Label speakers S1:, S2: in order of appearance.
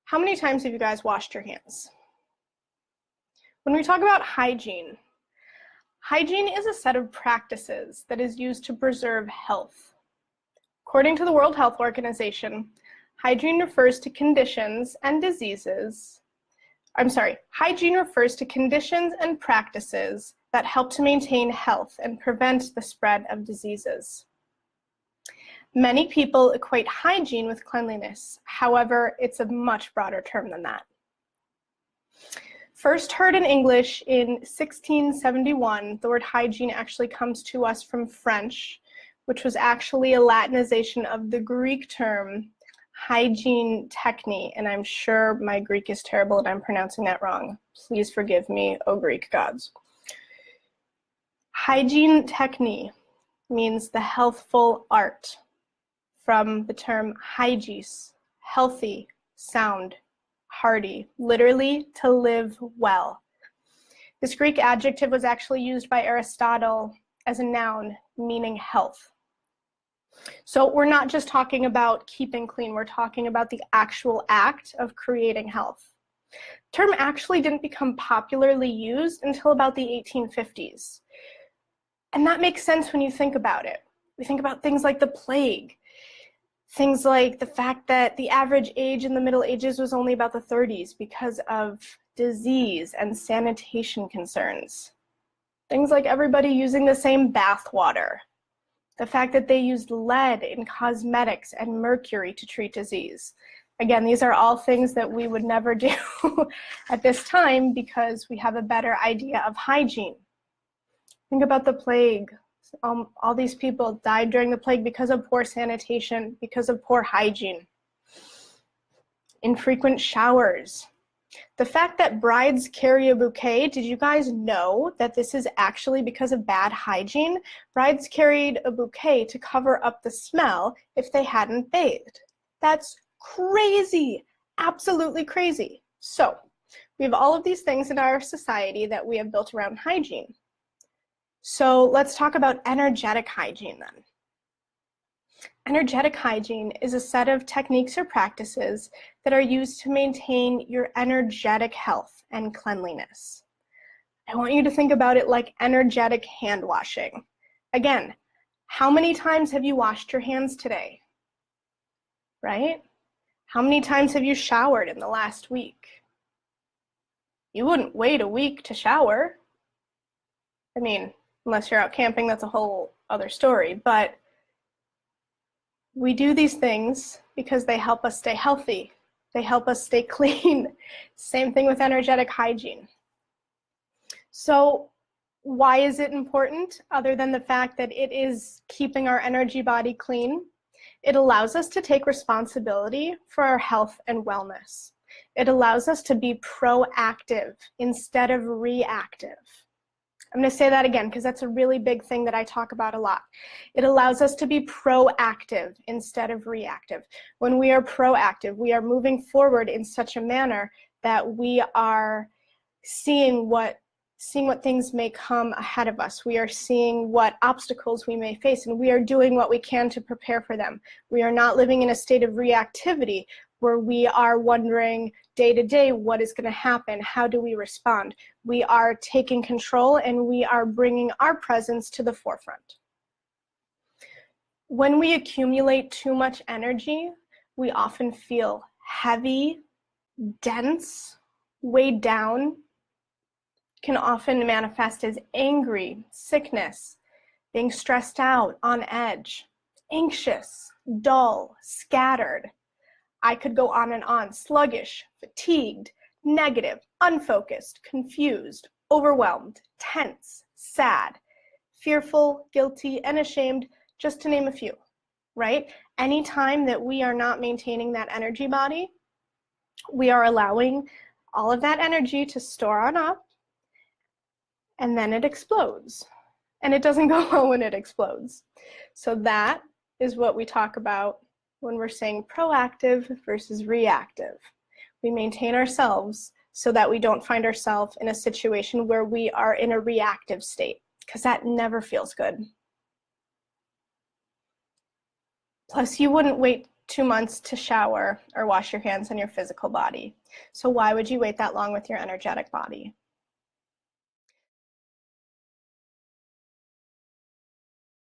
S1: How many times have you guys washed your hands? When we talk about hygiene, hygiene is a set of practices that is used to preserve health. According to the World Health Organization, hygiene refers to conditions and practices that help to maintain health and prevent the spread of diseases. Many people equate hygiene with cleanliness. However, it's a much broader term than that. First heard in English in 1671, the word hygiene actually comes to us from French, which was actually a Latinization of the Greek term hygiene techne, and I'm sure my Greek is terrible and I'm pronouncing that wrong. Please forgive me, O Greek gods. Hygiene techne means the healthful art, from the term hygieis, healthy, sound, hearty, literally to live well. This Greek adjective was actually used by Aristotle as a noun meaning health. So we're not just talking about keeping clean, we're talking about the actual act of creating health. The term actually didn't become popularly used until about the 1850s. And that makes sense when you think about it. We think about things like the plague, things like the fact that the average age in the Middle Ages was only about the 30s because of disease and sanitation concerns. Things like everybody using the same bath water. The fact that they used lead in cosmetics and mercury to treat disease. Again, these are all things that we would never do at this time because we have a better idea of hygiene. Think about the plague. All these people died during the plague because of poor sanitation, because of poor hygiene. Infrequent showers. The fact that brides carry a bouquet, did you guys know that this is actually because of bad hygiene? Brides carried a bouquet to cover up the smell if they hadn't bathed. That's crazy, absolutely crazy. So we have all of these things in our society that we have built around hygiene. So let's talk about energetic hygiene then. Energetic hygiene is a set of techniques or practices that are used to maintain your energetic health and cleanliness. I want you to think about it like energetic hand washing. Again, how many times have you washed your hands today? Right? How many times have you showered in the last week? You wouldn't wait a week to shower. I mean, unless you're out camping, that's a whole other story, but we do these things because they help us stay healthy. They help us stay clean. Same thing with energetic hygiene. So why is it important other than the fact that it is keeping our energy body clean? It allows us to take responsibility for our health and wellness. It allows us to be proactive instead of reactive. I'm going to say that again because that's a really big thing that I talk about a lot. It allows us to be proactive instead of reactive. When we are proactive, we are moving forward in such a manner that we are seeing what things may come ahead of us. We are seeing what obstacles we may face, and we are doing what we can to prepare for them. We are not living in a state of reactivity where we are wondering day to day what is going to happen, how do we respond. We are taking control and we are bringing our presence to the forefront. When we accumulate too much energy, we often feel heavy, dense, weighed down, can often manifest as angry, sickness, being stressed out, on edge, anxious, dull, scattered. I could go on and on, sluggish, fatigued, negative, unfocused, confused, overwhelmed, tense, sad, fearful, guilty, and ashamed, just to name a few, right? Anytime that we are not maintaining that energy body, we are allowing all of that energy to store on up, and then it explodes. And it doesn't go well when it explodes. So that is what we talk about when we're saying proactive versus reactive. We maintain ourselves so that we don't find ourselves in a situation where we are in a reactive state, because that never feels good. Plus, you wouldn't wait 2 months to shower or wash your hands on your physical body. So why would you wait that long with your energetic body?